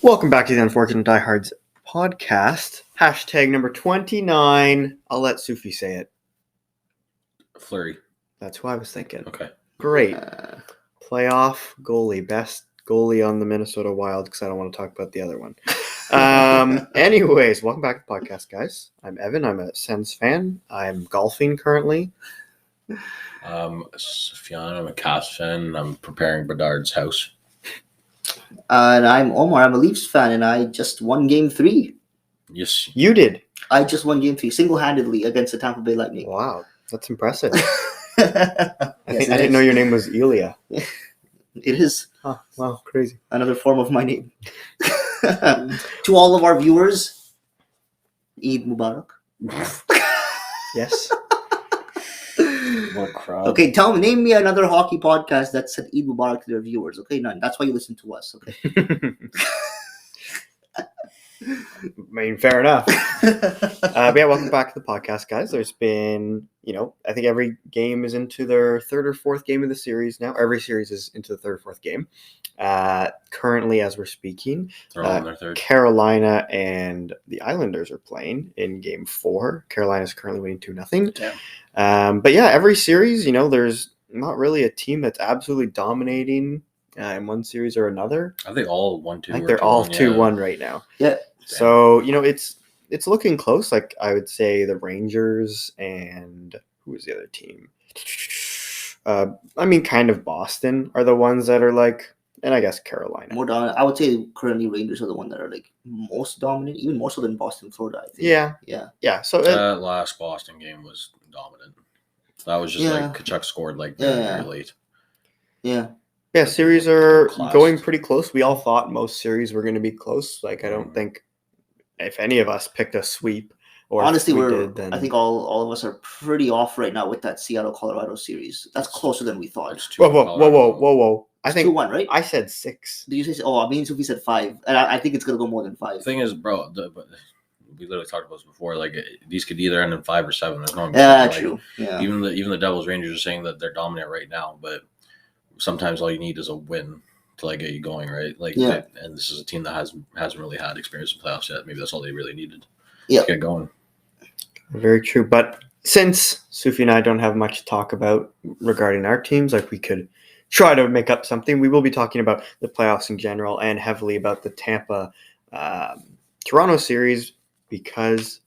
Welcome back to the Unfortunate Diehards podcast. Hashtag number 29. I'll let Sufi say it. Fleury. That's who I was thinking. Okay. Great. Playoff goalie. Best goalie on the Minnesota Wild because I don't want to talk about the other one. Anyways, welcome back to the podcast, guys. I'm Evan. I'm a Sens fan. I'm golfing currently. Sufjan, I'm a Caps fan. I'm preparing Bedard's house. And I'm Omar. I'm a Leafs fan, and I just won Game 3. Yes. You did. I just won Game 3 single-handedly against the Tampa Bay Lightning. Wow. That's impressive. I I didn't know your name was Ilya. It is. Oh, wow. Crazy. Another form of my name. To all of our viewers, Eid Mubarak. Yes. What crowd? Okay, name me another hockey podcast that said Eid Mubarak to their viewers. Okay, none. That's why you listen to us. Okay. I mean, fair enough. But yeah, welcome back to the podcast, guys. There's been, I think every game is into their third or fourth game of the series now. Every series is into the third or fourth game. Currently, as we're speaking, They're all in their third. Carolina and the Islanders are playing in Game 4. Carolina's currently winning 2-0. Damn. But yeah, every series, there's not really a team that's absolutely dominating in one series or another. Are they all 1-2? I think they're all 2-1 right now. Yeah. So, it's looking close. Like, I would say the Rangers and who was the other team? Kind of Boston are the ones that are like, and I guess Carolina. More dominant. I would say currently Rangers are the one that are like most dominant, even more so than Boston, Florida, I think. Yeah. So that last Boston game was dominant. That was just like Kachuk scored very late. Yeah. Yeah, series are Class. going pretty close. We all thought most series were going to be close. Like, I don't think if any of us picked a sweep, or honestly, then I think all of us are pretty off right now with that Seattle-Colorado series. That's closer than we thought. It's Whoa! I think 2-1, right? I said 6. Did you say? Oh, I mean, Sophie said 5, and I think it's gonna go more than 5. The thing is, bro, we literally talked about this before. Like, these could either end in 5 or 7. There's no. True. Yeah. Even the Devils Rangers are saying that they're dominant right now, but sometimes all you need is a win to get you going, right? And this is a team that hasn't really had experience in playoffs yet. Maybe that's all they really needed to get going. Very true. But since Sufi and I don't have much to talk about regarding our teams, we could try to make up something. We will be talking about the playoffs in general and heavily about the Tampa Toronto series because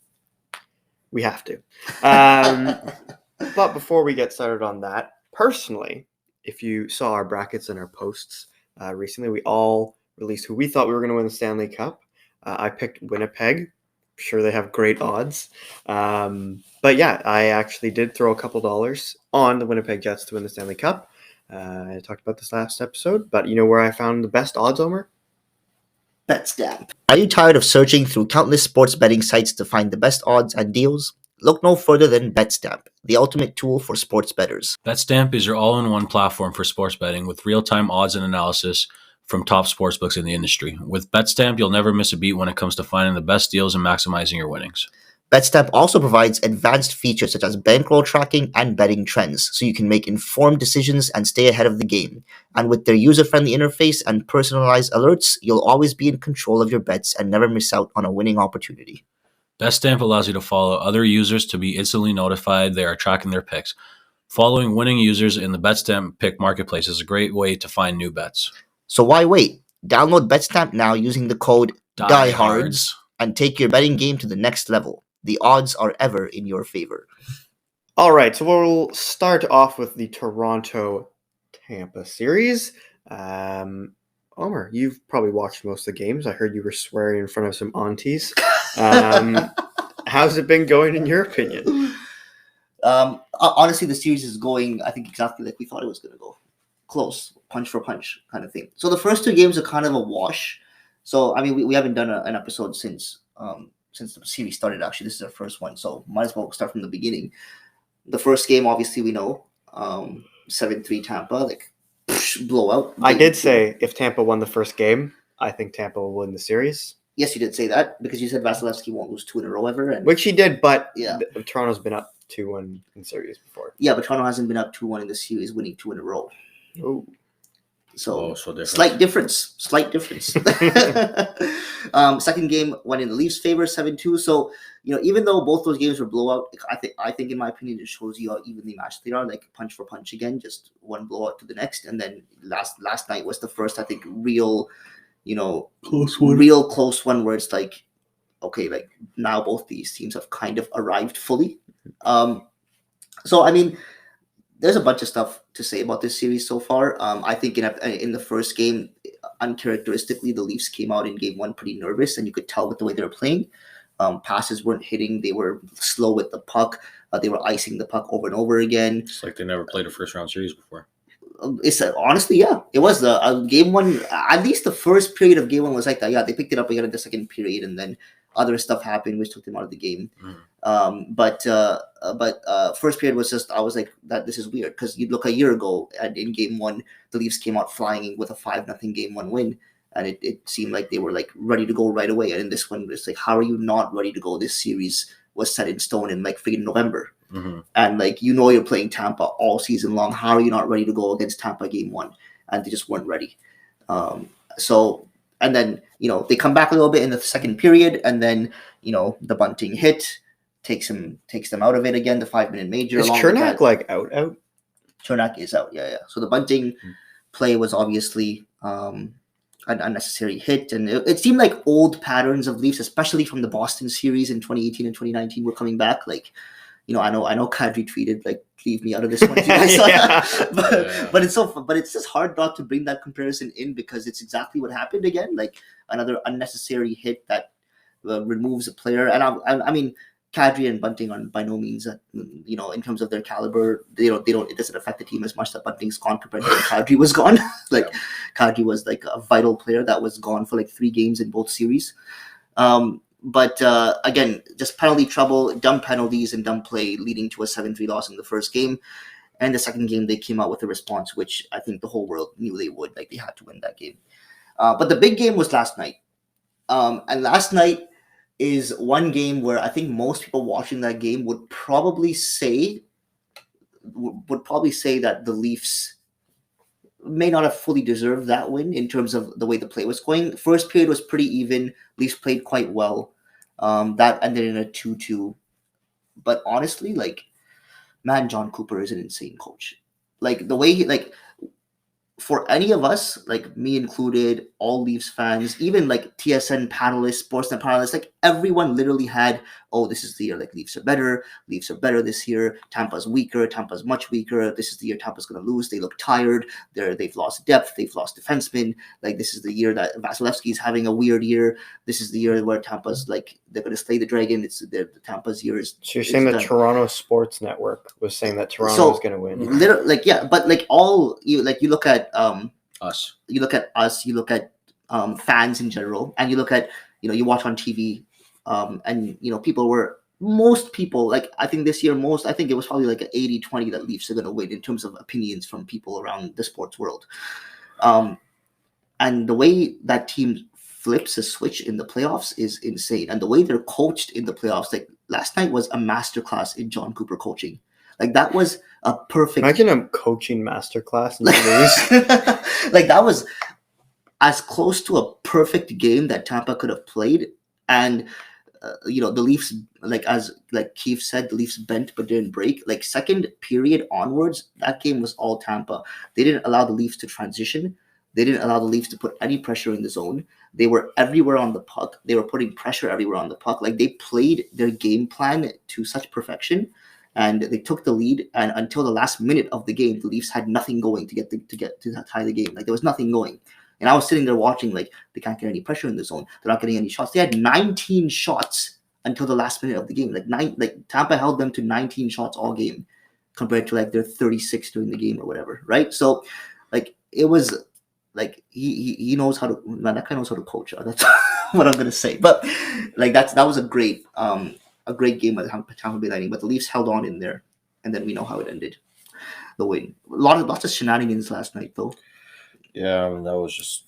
we have to. But before we get started on that, personally, if you saw our brackets and our posts recently, we all released who we thought we were going to win the Stanley Cup. I picked Winnipeg. I'm sure they have great odds. But yeah, I actually did throw a couple dollars on the Winnipeg Jets to win the Stanley Cup. I talked about this last episode, but you know where I found the best odds, Omer? BetStamp. Are you tired of searching through countless sports betting sites to find the best odds and deals? Look no further than BetStamp, the ultimate tool for sports bettors. BetStamp is your all-in-one platform for sports betting with real-time odds and analysis from top sportsbooks in the industry. With BetStamp, you'll never miss a beat when it comes to finding the best deals and maximizing your winnings. BetStamp also provides advanced features such as bankroll tracking and betting trends, so you can make informed decisions and stay ahead of the game. And with their user-friendly interface and personalized alerts, you'll always be in control of your bets and never miss out on a winning opportunity. BetStamp allows you to follow other users to be instantly notified they are tracking their picks. Following winning users in the BetStamp pick marketplace is a great way to find new bets. So why wait? Download BetStamp now using the code DIEHARDS and take your betting game to the next level. The odds are ever in your favor. All right, so we'll start off with the Toronto-Tampa series. Omer, you've probably watched most of the games. I heard you were swearing in front of some aunties. How's it been going in your opinion? Honestly, the series is going, I think, exactly like we thought it was going to go. Close, punch for punch kind of thing. So the first 2 games are kind of a wash. So, I mean, we haven't done an episode since the series started, actually. This is our first one, so might as well start from the beginning. The first game, obviously, we know, 7-3 Tampa, blowout. I did say if Tampa won the first game, I think Tampa will win the series. Yes, you did say that because you said Vasilevsky won't lose 2 in a row ever. Which he did, but yeah. Toronto's been up 2-1 in series before. Yeah, but Toronto hasn't been up 2-1 in the series, winning 2 in a row. Oh. So, so different. slight difference. Second game went in the Leafs' favor, 7-2. So, even though both those games were blowout, I think in my opinion, it shows you how evenly matched they are, like punch for punch again, just one blowout to the next. And then last night was the first, I think, real close one where it's like, okay, like now both these teams have kind of arrived fully. So, I mean, there's a bunch of stuff to say about this series so far. I think in the first game, uncharacteristically, the Leafs came out in game one pretty nervous, and you could tell with the way they were playing. Passes weren't hitting. They were slow with the puck. They were icing the puck over and over again. It's like they never played a first-round series before. It's honestly, yeah, it was the game one. At least the first period of game one was like that. Yeah, they picked it up again in the second period, and then other stuff happened which took them out of the game. But first period was just, I was like, that this is weird, because you look a year ago and in game one, the Leafs came out flying with a 5-0 game one win, and it seemed like they were like ready to go right away. And in this one, it's like, how are you not ready to go? This series was set in stone in like freaking November. And like, you're playing Tampa all season long. How are you not ready to go against Tampa game one? And they just weren't ready. And then, they come back a little bit in the second period, and then, the bunting hit takes them out of it again, the 5-minute major. Is Chernak like out? Chernak is out, yeah. So the bunting play was obviously an unnecessary hit, and it seemed like old patterns of Leafs, especially from the Boston series in 2018 and 2019, were coming back. Like, I know Kadri tweeted like, leave me out of this one. But it's just hard not to bring that comparison in, because it's exactly what happened again. Like, another unnecessary hit that removes a player. And I mean, Kadri and Bunting are by no means, in terms of their caliber, they don't. It doesn't affect the team as much that Bunting's gone compared to when Kadri was gone. Kadri was like a vital player that was gone for like 3 games in both series. But again, just penalty trouble, dumb penalties and dumb play leading to a 7-3 loss in the first game. And the second game, they came out with a response, which I think the whole world knew they would. Like, they had to win that game. But the big game was last night. And last night is one game where I think most people watching that game would probably say that the Leafs may not have fully deserved that win in terms of the way the play was going. First period was pretty even. Leafs played quite well. That ended in a 2-2. But honestly, like, man, John Cooper is an insane coach. Like, the way he, like, for any of us, like me included, all Leafs fans, even like TSN panelists, Sportsnet panelists, like everyone literally had, oh, this is the year like Leafs are better this year. Tampa's weaker. Tampa's much weaker. This is the year Tampa's going to lose. They look tired. They've lost depth. They've lost defensemen. Like, this is the year that Vasilevsky's having a weird year. This is the year where Tampa's like, they're going to slay the dragon. It's the Tampa's year. So you're saying the Toronto Sports Network was saying that Toronto was going to win. Literally, like, yeah, but like you look at us. You look at us. You look at fans in general, and you look at you watch on TV, and most people, like, I think this year I think it was probably like an 80-20 that Leafs are going to win in terms of opinions from people around the sports world. And the way that team flips a switch in the playoffs is insane, and the way they're coached in the playoffs, like last night was a masterclass in John Cooper coaching. Like, that was a perfect. Imagine a coaching masterclass in the lose. Like, that was as close to a perfect game that Tampa could have played. And the Leafs, like, as like Keith said, the Leafs bent but didn't break. Like, second period onwards, that game was all Tampa. They didn't allow the Leafs to transition. They didn't allow the Leafs to put any pressure in the zone. They were everywhere on the puck. They were putting pressure everywhere on the puck. Like, they played their game plan to such perfection. And they took the lead, and until the last minute of the game, the Leafs had nothing going to tie the game. Like, there was nothing going. And I was sitting there watching, like, they can't get any pressure in the zone. They're not getting any shots. They had 19 shots until the last minute of the game. Like, Tampa held them to 19 shots all game, compared to like their 36 during the game or whatever, right? So, like, it was like he knows how to. Man, that guy knows how to coach. That's what I'm gonna say. But like, that was a great game by Tampa Bay Lightning, but the Leafs held on in there, and then we know how it ended. The win. Lots of shenanigans last night, though. Yeah, I mean, that was just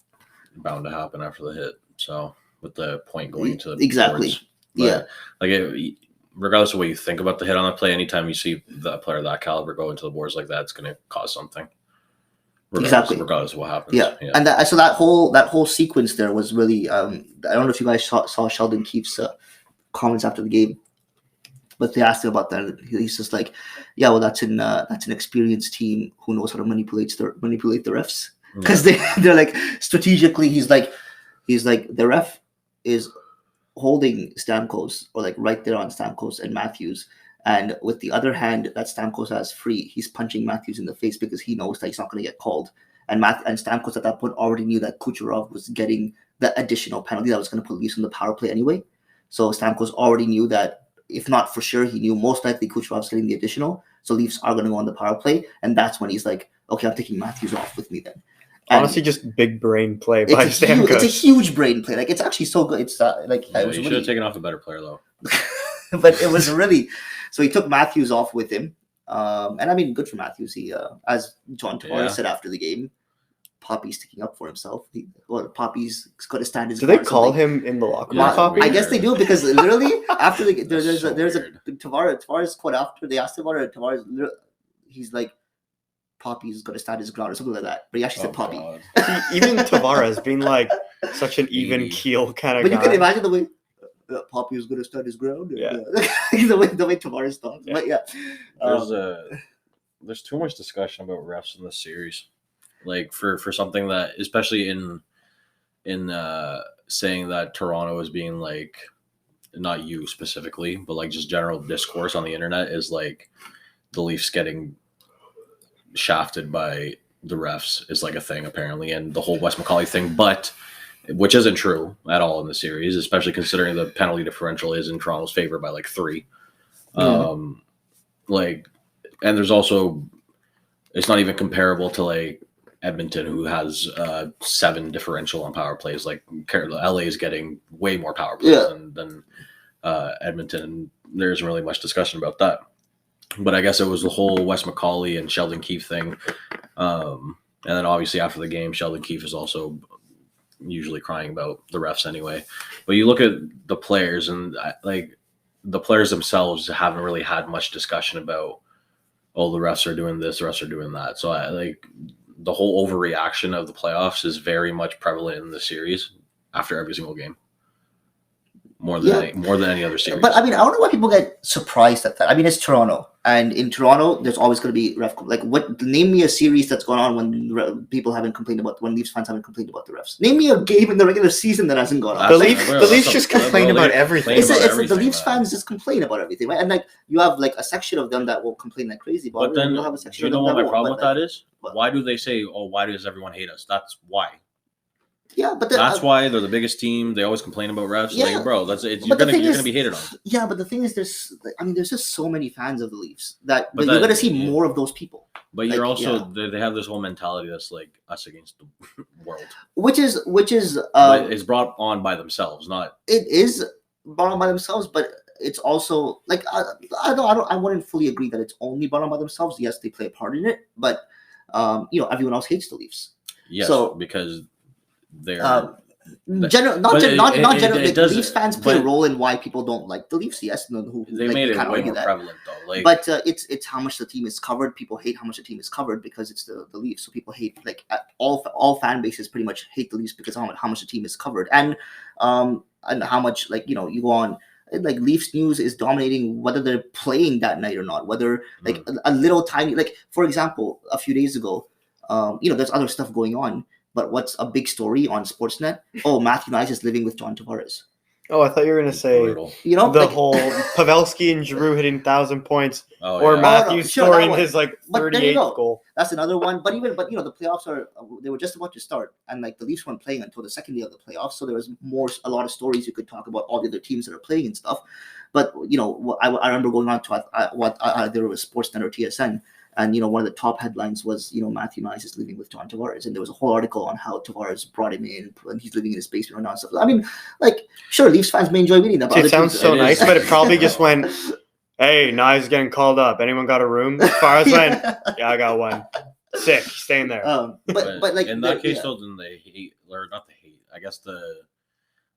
bound to happen after the hit. So, with the point going to the exactly, boards. But, like, regardless of what you think about the hit on the play, anytime you see the player of that caliber go into the boards like that, it's going to cause something. Exactly. regardless of what happens. Yeah. And so that whole sequence there was really. I don't know if you guys saw Sheldon Keefe's comments after the game, but they asked him about that. He's just like, yeah, well, that's an experienced team who knows how to manipulate the refs, because they're like strategically. He's like the ref is holding Stamkos, or like right there on Stamkos and Matthews, and with the other hand that Stamkos has free, he's punching Matthews in the face because he knows that he's not going to get called. And Stamkos at that point already knew that Kucherov was getting the additional penalty that was going to put Leafs on the power play anyway. So Stamkos already knew that, if not for sure, he knew most likely Kucherov's getting the additional. So Leafs are going to go on the power play, and that's when he's like, okay, I'm taking Matthews off with me then. And honestly, just big brain play by Stamkos. It's a huge brain play. Like, it's actually so good. It's like, you should have taken off a better player though. But it was really, so he took Matthews off with him, and I mean, good for Matthews. He, as John Tavares said after the game, Poppy's sticking up for himself. Poppy's got to stand his Do ground. they call him in the locker room Poppy? I guess they do, because literally after there's a Tavares quote after they asked him about it. Tavares, he's like, Poppy's got to stand his ground or something like that. But he actually said Poppy. Even Tavares being like such an even keel kind of guy. But you can imagine the way Poppy is going to stand his ground. Yeah. the way Tavares talks. Yeah. But yeah. There's too much discussion about refs in this series. Like for something that, especially in saying that Toronto is being like, not you specifically, but like just general discourse on the internet is like the Leafs getting shafted by the refs is like a thing apparently, and the whole Wes McCauley thing, but which isn't true at all in the series, especially considering the penalty differential is in Toronto's favor by like 3. Like, and there's also, it's not even comparable to like Edmonton, who has 7 differential on power plays. Like LA is getting way more power plays than Edmonton. There isn't really much discussion about that. But I guess it was the whole Wes McCauley and Sheldon Keefe thing. And then obviously after the game, Sheldon Keefe is also usually crying about the refs anyway. But you look at the players, and like the players themselves haven't really had much discussion about, oh, the refs are doing this, the refs are doing that. So like the whole overreaction of the playoffs is very much prevalent in the series after every single game. More than any other series. But I mean, I don't know why people get surprised at that. I mean, it's Toronto, and in Toronto, there's always going to be ref. Like, name me a series that's gone on when people haven't complained about, when Leafs fans haven't complained about the refs. Name me a game in the regular season that hasn't gone on. The Leafs just complain about everything. The Leafs fans just complain about everything, right? And like, you have like a section of them that will complain like crazy about it. But then, you have a section you know what my problem with that is? What? Why do they say, oh, why does everyone hate us? That's why. Yeah, but that's why they're the biggest team. They always complain about refs. Yeah, like, bro, you're gonna be hated on. Yeah, but the thing is, there's just so many fans of the Leafs that you're gonna see more of those people. But you're also they have this whole mentality that's like us against the world, which is it's brought on by themselves. Not it is brought on by themselves, but it's also like I wouldn't fully agree that it's only brought on by themselves. Yes, they play a part in it, but everyone else hates the Leafs. Yes, so, because they're generally Leafs fans play a role in why people don't like the Leafs. Yes, they made it way more prevalent though. Like, but it's how much the team is covered. People hate how much the team is covered because it's the Leafs. So people hate, like, all fan bases pretty much hate the Leafs because of how much the team is covered, and how much, like, you go on. Like, Leafs news is dominating whether they're playing that night or not. Whether like a little tiny, like, for example, a few days ago, there's other stuff going on. But what's a big story on Sportsnet? Oh, Matthew Knies is living with John Tavares. Oh, I thought you were going to say, the whole Pavelski and Giroux hitting 1,000 points, Matthews scoring his like 38th goal. That's another one. But the playoffs they were just about to start, and like the Leafs weren't playing until the second day of the playoffs, so there was a lot of stories you could talk about all the other teams that are playing and stuff. But I remember going on to there was Sportsnet or TSN. And, one of the top headlines was, Matthew Knies is living with John Tavares. And there was a whole article on how Tavares brought him in and he's living in his basement right now and stuff. I mean, like, sure, Leafs fans may enjoy reading that. It sounds so nice, but it probably just went, hey, Knies is getting called up. Anyone got a room? As far as went, yeah, I got one. Sick, staying there. But like, in that case, though, then they hate, or not the hate, I guess the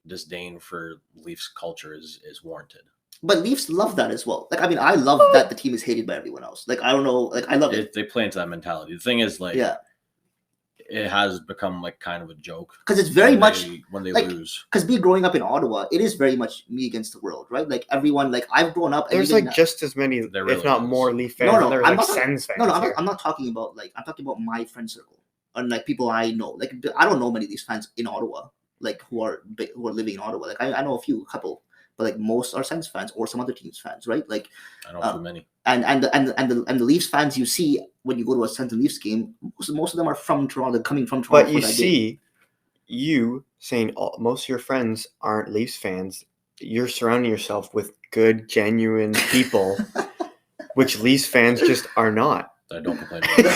disdain for Leafs culture is warranted. But Leafs love that as well. Like, I mean, I love that the team is hated by everyone else. Like, I don't know. Like, I love it. They play into that mentality. The thing is, like, it has become like kind of a joke because it's very much when they like, lose. Because me growing up in Ottawa, it is very much me against the world, right? Like everyone, like I've grown up. There's like just as many, There really if not is. more, Leaf fans. No, and there's I'm like not- Sens fans. No, here. I'm not talking about like I'm talking about my friend circle and like people I know. Like I don't know many of these fans in Ottawa, like who are living in Ottawa. Like I know a couple, but like most are Sens fans or some other teams fans, right? Like I know too many. and the Leafs fans you see when you go to a Sens and Leafs game, most of them are from Toronto, coming from Toronto. But you see, you saying most of your friends aren't Leafs fans. You're surrounding yourself with good, genuine people, which Leafs fans just are not. I don't complain about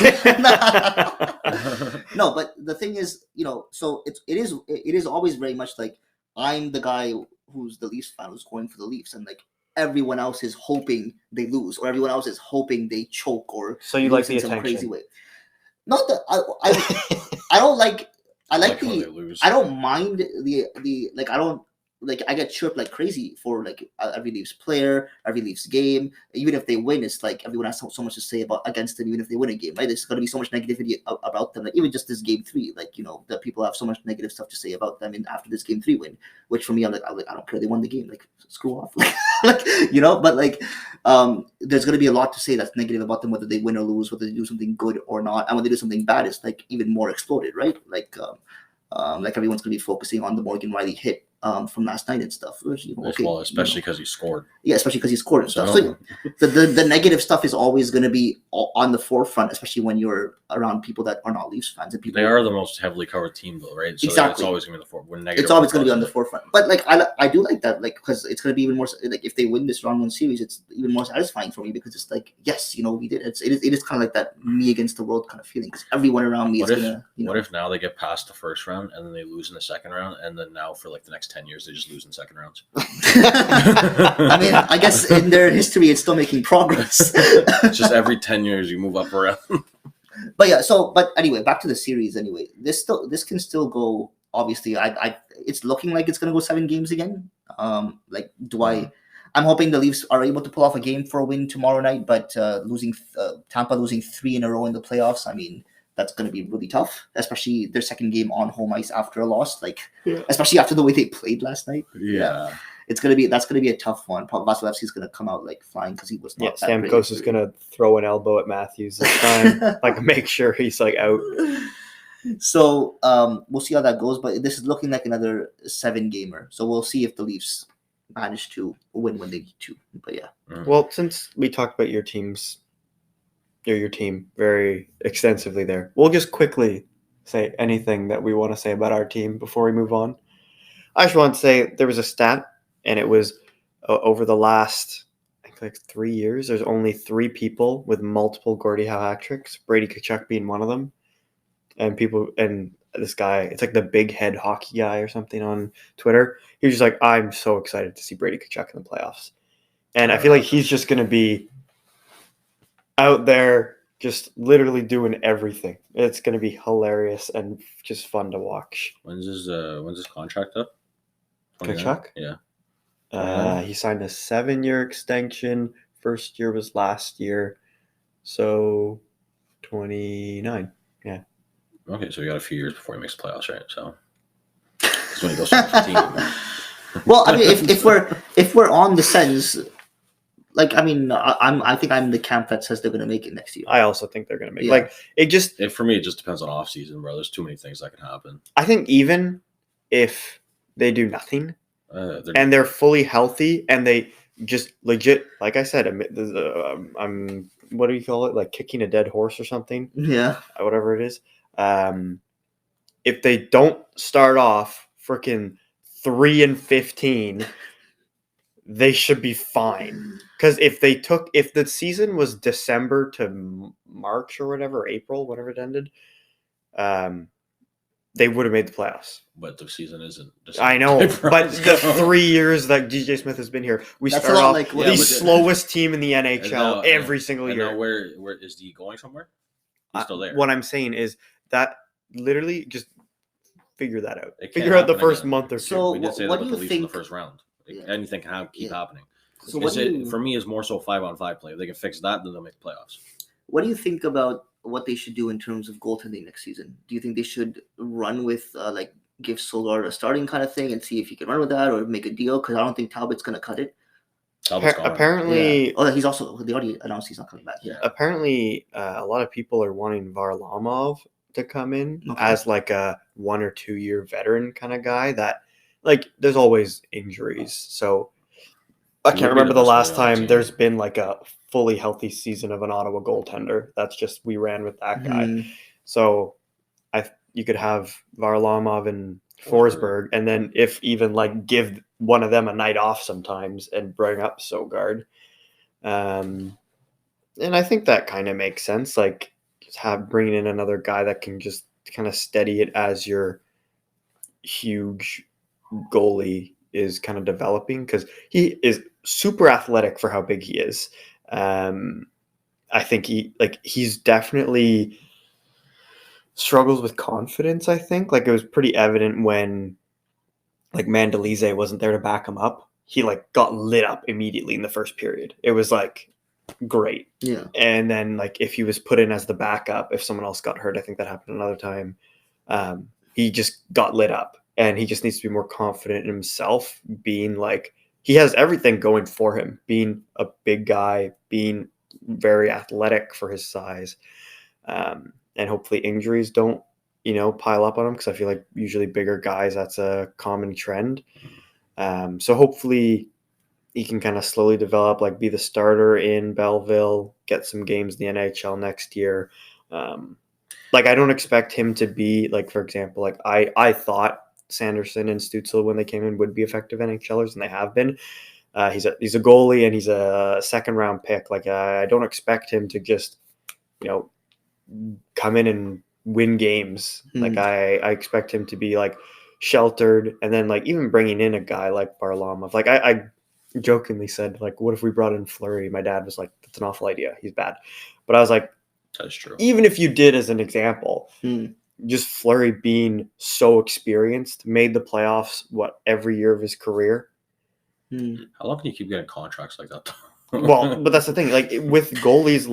that. No, but the thing is, so it is always very much like I'm the guy who's the Leafs fan who's going for the Leafs, and like everyone else is hoping they lose, or everyone else is hoping they choke, or so you like the in some attention. crazy way. Not that I don't like. I like when the. they lose. I don't mind the like. I don't like. I get chirped like crazy for like every Leafs player, every Leafs game. Even if they win, it's like everyone has so much to say against them. Even if they win a game, right? There's going to be so much negativity about them. Like even just this game 3, like that people have so much negative stuff to say about them. And after this game 3 win, which for me, I'm like I don't care. They won the game. Like screw off. Like But like there's going to be a lot to say that's negative about them, whether they win or lose, whether they do something good or not, and when they do something bad, it's like even more exploded, right? Like everyone's going to be focusing on the Morgan Riley hit from last night and stuff. Which, okay, well, especially because he scored. Yeah, especially because he scored and stuff. So the negative stuff is always going to be on the forefront, especially when you're around people that are not Leafs fans. And people, they are the most heavily covered team, though, right? So exactly. It's always going to be the forefront. It's always going to be on the forefront. But like I do like that, like because it's going to be even more like if they win this round 1 series, it's even more satisfying for me because it's like yes, we did it. It is kind of like that me against the world kind of feeling because everyone around me is going to. What if now they get past the first round and then they lose in the second round, and then now for like the next 10 years they just lose in second rounds? I mean, I guess in their history, it's still making progress. It's just every 10 years you move up around. But yeah, but anyway, back to the series. Anyway, this can still go. Obviously, it's looking like it's gonna go 7 games again. I'm hoping the Leafs are able to pull off a game for a win tomorrow night, but Tampa losing 3 in a row in the playoffs. I mean, that's going to be really tough, especially their second game on home ice after a loss. Especially after the way they played last night. Yeah. That's gonna be a tough one. Vasilevsky's gonna come out like flying because he was not. Yeah, Stamkos is gonna throw an elbow at Matthews this time, like make sure he's like out. So we'll see how that goes, but this is looking like another 7-gamer. So we'll see if the Leafs manage to win when they need to. But yeah. Well, since we talked about your teams, your team very extensively there, we'll just quickly say anything that we want to say about our team before we move on. I just want to say there was a stat. And it was over the last, I think, like 3 years, there's only 3 people with multiple Gordie Howe hat tricks, Brady Tkachuk being one of them. And this guy, it's like the big head hockey guy or something on Twitter. He was just like, I'm so excited to see Brady Tkachuk in the playoffs. And I feel like he's just going to be out there just literally doing everything. It's going to be hilarious and just fun to watch. When's his contract up? Tkachuk? Yeah. He signed a 7-year extension. First year was last year. So 29. Yeah. Okay, so we got a few years before he makes the playoffs, right? So that's when he goes from 15. Well, I mean, if we're on the Sens, like I mean, I think I'm the camp that says they're going to make it next year. I also think they're going to make it. For me, it just depends on off season, bro. There's too many things that can happen. I think even if they do nothing and they're fully healthy and they just legit, like I said, I'm what do you call it? Like kicking a dead horse or something? Yeah. Whatever it is. If they don't start off freaking 3-15, they should be fine. Because if the season was December to March or whatever, April, whatever it ended, they would have made the playoffs. But the season isn't December. I know, but the 3 years that DJ Smith has been here, we start off like the slowest team in the NHL every single year. Now where is he going somewhere? He's still there. What I'm saying is that literally just figure that out. Figure out the first month or two. So we did say that with the Leafs in the first round. Anything can keep happening. So for me, is more so 5-on-5 play. If they can fix that, then they'll make the playoffs. What do you think about what they should do in terms of goaltending next season? Do you think they should run with give Sogard a starting kind of thing and see if he can run with that, or make a deal? Because I don't think Talbot's going to cut it. Talbot's gone. Apparently, Yeah. Oh, they already announced he's not coming back. Yeah. Apparently, a lot of people are wanting Varlamov to come in as like a 1 or 2 year veteran kind of guy. That there's always injuries, so I can't remember the last time there's been like a fully healthy season of an Ottawa goaltender. That's just we ran with that guy. So you could have Varlamov and Forsberg, and then if even give one of them a night off sometimes and bring up Sogard. And I think that kind of makes sense. Just bringing in another guy that can just kind of steady it as your huge goalie is kind of developing, because he is super athletic for how big he is. I think he's definitely struggles with confidence. I think it was pretty evident when Mandalize wasn't there to back him up. He got lit up immediately in the first period. It was great. Yeah. And then if he was put in as the backup, if someone else got hurt, I think that happened another time. He just got lit up, and he just needs to be more confident in himself, being he has everything going for him, being a big guy, being very athletic for his size. And hopefully injuries don't, pile up on him, because I feel usually bigger guys, that's a common trend. So hopefully he can kind of slowly develop, be the starter in Belleville, get some games in the NHL next year. I don't expect him to be for example, I thought Sanderson and Stützle, when they came in, would be effective NHLers, and they have been. He's a goalie, and he's a second round pick. I don't expect him to just, come in and win games. I expect him to be sheltered, and then even bringing in a guy like Varlamov. I jokingly said what if we brought in Fleury? My dad was that's an awful idea. He's bad. But I was that's true. Even if you did, as an example, just Fleury being so experienced, made the playoffs every year of his career. How long can you keep getting contracts like that? Well, but that's the thing. With goalies,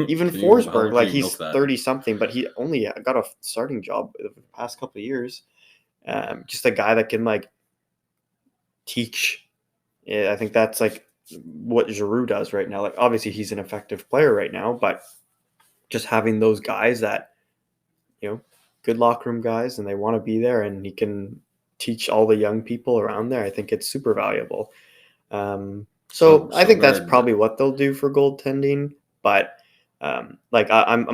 even Forsberg, he's 30-something, but he only got a starting job the past couple of years. Just a guy that can teach. Yeah, I think that's what Giroux does right now. Obviously he's an effective player right now, but just having those guys that, good locker room guys, and they want to be there, and he can teach all the young people around there. I think it's super valuable. So I think that's probably what they'll do for goaltending. But I'm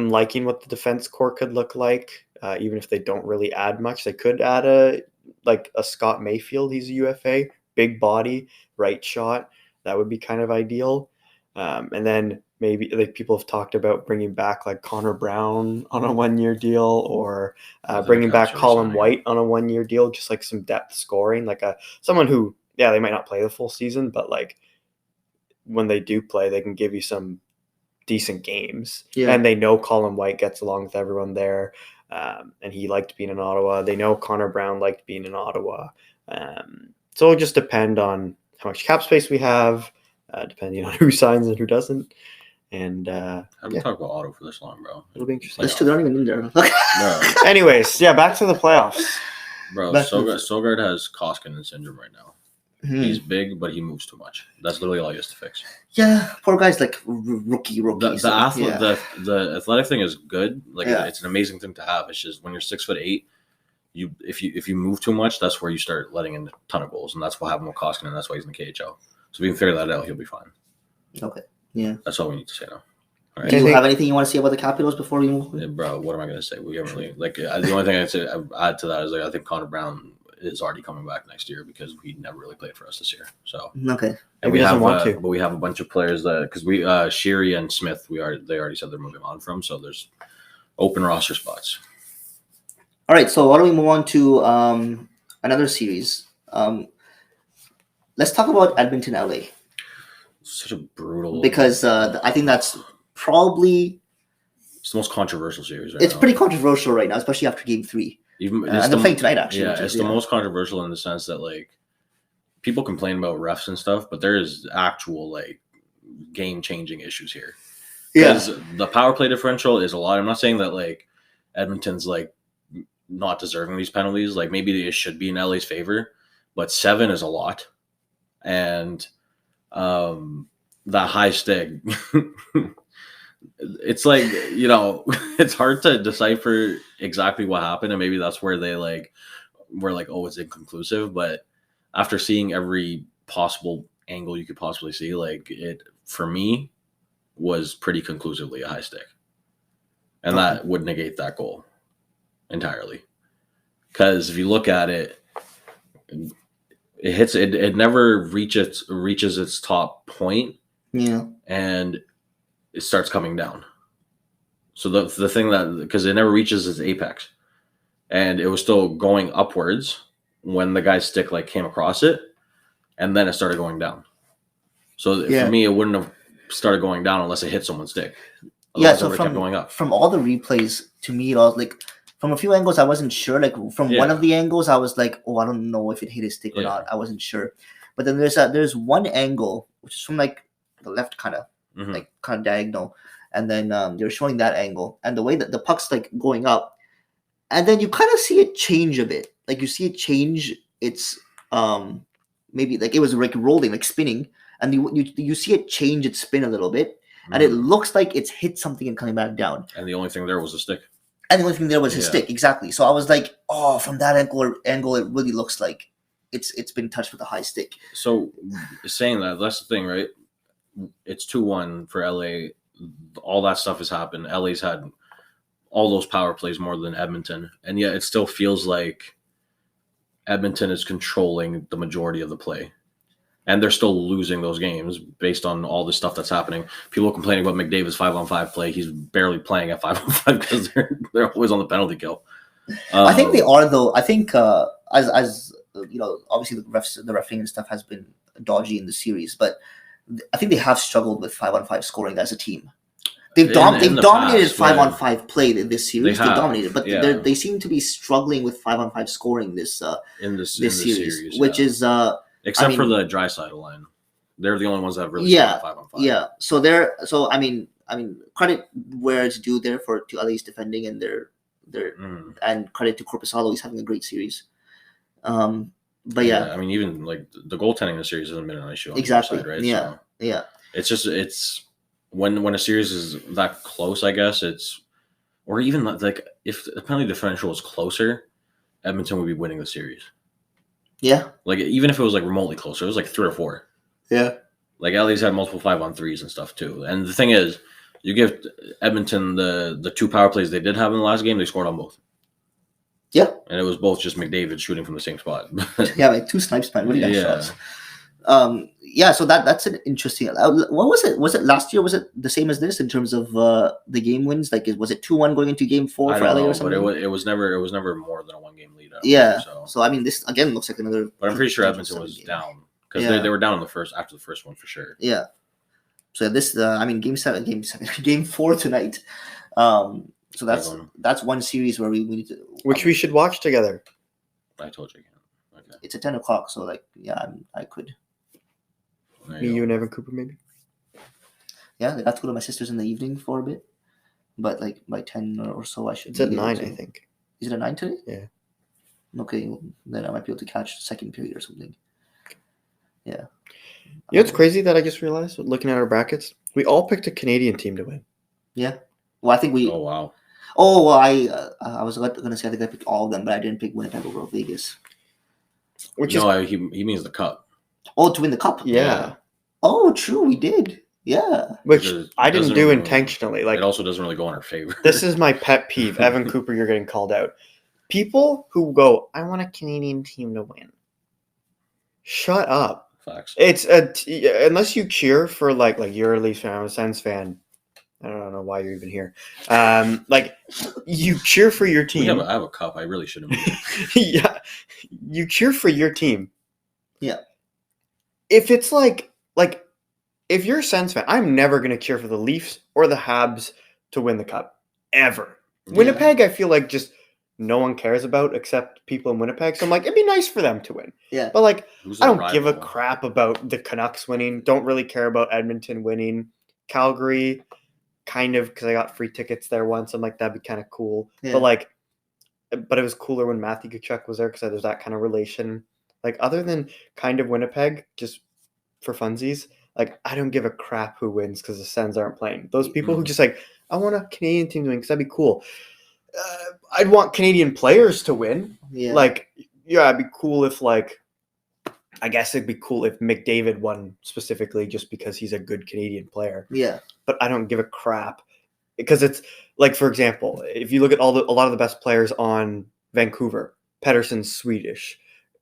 liking what the defense core could look like. Even if they don't really add much, they could add a Scott Mayfield. He's a UFA, big body, right shot. That would be kind of ideal. And then maybe people have talked about bringing back Connor Brown on a 1-year deal, or bringing back Colin White on a 1-year deal, just some depth scoring, someone who, they might not play the full season, but when they do play, they can give you some decent games. Yeah. And they know Colin White gets along with everyone there, and he liked being in Ottawa. They know Connor Brown liked being in Ottawa. So it'll just depend on how much cap space we have, depending on who signs and who doesn't. And how do we talk about Ottawa for this long, bro? It'll be interesting. Let's do that even in there. No. Anyways, back to the playoffs. Bro, Sogard has Koskinen syndrome right now. He's big, but he moves too much. That's literally all he has to fix. Yeah, poor guy's rookie. The athletic thing is good. It's an amazing thing to have. It's just when you're 6'8", if you move too much, that's where you start letting in a ton of goals, and that's what happened with Koskinen. That's why he's in the KHL. So if you can figure that out, he'll be fine. Okay. Yeah. That's all we need to say now. All right. Do you have anything you want to say about the Capitals before we move? Yeah, bro, what am I going to say? We haven't really the only thing I'd say add to that is I think Connor Brown is already coming back next year, because he never really played for us this year. So okay, and we have a bunch of players that, because we Sheary and Smith, they already said they're moving on from. So there's open roster spots. All right, so why don't we move on to another series? Let's talk about Edmonton-LA. Such a brutal, because I think that's probably it's the most controversial series. It's pretty controversial right now, especially after Game 3. Even and they're playing tonight, actually. Yeah, it's the most controversial in the sense that people complain about refs and stuff, but there is actual game-changing issues here. Because the power play differential is a lot. I'm not saying that like Edmonton's like not deserving these penalties. Like maybe it should be in LA's favor, but 7 is a lot. And that high stick, it's like, you know, it's hard to decipher exactly what happened, and maybe that's where they like were like, oh, it's inconclusive. But after seeing every possible angle you could possibly see, like it for me was pretty conclusively a high stick, and that would negate that goal entirely. Because if you look at it, it hits it. It never reaches its top point. Yeah. And it starts coming down. So the thing that, because it never reaches its apex, and it was still going upwards when the guy's stick like came across it, and then it started going down. So for me, it wouldn't have started going down unless it hit someone's stick. Otherwise, So it kept going up. From all the replays, to me, it was like from a few angles, I wasn't sure. Like from one of the angles, I was like, oh, I don't know if it hit his stick or not. I wasn't sure. But then there's one angle which is from like the left kind of like kind of diagonal, and then they're showing that angle and the way that the puck's like going up, and then you kind of see it change a bit. Like you see it change. It's maybe like it was like rolling, like spinning, and you see it change its spin a little bit, and it looks like it's hit something and coming back down. And the only thing there was a stick. And the only thing there was his stick, exactly. So I was like, oh, from that angle, it really looks like it's been touched with a high stick. So saying that's the thing, right? It's 2-1 for LA. All that stuff has happened. LA's had all those power plays more than Edmonton, and yet it still feels like Edmonton is controlling the majority of the play, and they're still losing those games based on all the stuff that's happening. People complaining about McDavid's 5-on-5 play. He's barely playing at 5-on-5 because they're always on the penalty kill. I think they are, though. I think as you know, obviously the refereeing and stuff has been dodgy in the series, but I think they have struggled with 5-on-5 scoring as a team. They've dominated 5-on-5 play this series. They dominated, but they seem to be struggling with 5-on-5 scoring this series, which is except for the Draisaitl line. They're the only ones that have really scored 5-on-5. Yeah. So I mean credit where it's due there to LA's defending, and and credit to Korpisalo. He's having a great series. But I mean, even like the goaltending in the series hasn't been an issue on exactly. the side, right? Yeah. So it's just when a series is that close, I guess or even like if the penalty differential was closer, Edmonton would be winning the series. Yeah. Like even if it was like remotely closer, it was like 3 or 4. Yeah. Like LA's had multiple 5-on-3s and stuff too. And the thing is, you give Edmonton the 2 power plays they did have in the last game, they scored on both. Yeah. And it was both just McDavid shooting from the same spot. Yeah, like 2 snipes, man. What do you got shots? So that's an interesting. What was it? Was it last year? Was it the same as this in terms of the game wins? Like, was it 2-1 going into game 4 for LA or something? But it was never more than a 1-game lead. So I mean, this again looks like another. But I'm pretty sure Edmonton was down because they were down after the first one for sure. Yeah. So this, game 4 tonight. So that's one series where we need to, which we should watch together. I told you again. Okay. It's at 10 o'clock, so like I could. You and Evan Cooper, maybe. Yeah, I got to go to my sister's in the evening for a bit, but like by 10 or so, I should. It's at 9, I think. Is it at 9 today? Yeah. Okay, then I might be able to catch the second period or something. Yeah. You know, it's crazy that I just realized looking at our brackets, we all picked a Canadian team to win. Yeah. Well, I think we. Oh wow. Oh well, I was gonna say I think I picked all of them, but I didn't pick Winnipeg over Vegas. He means the cup. Oh, to win the cup. Yeah. Oh, true, we did. Yeah. Which I didn't do intentionally. Like, it also doesn't really go in our favor. This is my pet peeve. Evan Cooper, you're getting called out. People who go, I want a Canadian team to win. Shut up. Facts. It's unless you cheer for like you're a Leafs fan, I'm a Sens fan. I don't know why you're even here. Like you cheer for your team. I have a cup. I really shouldn't be. Yeah, you cheer for your team. Yeah. If it's like if you're a Sens fan, I'm never gonna cheer for the Leafs or the Habs to win the cup ever. Yeah. Winnipeg, I feel like just no one cares about except people in Winnipeg. So I'm like, it'd be nice for them to win. Yeah. But like, I don't give a crap about the Canucks winning. Don't really care about Edmonton winning. Calgary. kind of because I got free tickets there once. I'm like, that'd be kind of cool. Yeah. But it was cooler when Matthew Tkachuk was there because there's that kind of relation. Like, other than kind of Winnipeg, just for funsies, like, I don't give a crap who wins because the Sens aren't playing. Those people who just like, I want a Canadian team to win because that'd be cool. I'd want Canadian players to win. Yeah. Like, yeah, it'd be cool if, like, I guess it'd be cool if McDavid won specifically just because he's a good Canadian player. Yeah. But I don't give a crap because it's like, for example, if you look at a lot of the best players on Vancouver, Pettersson's Swedish,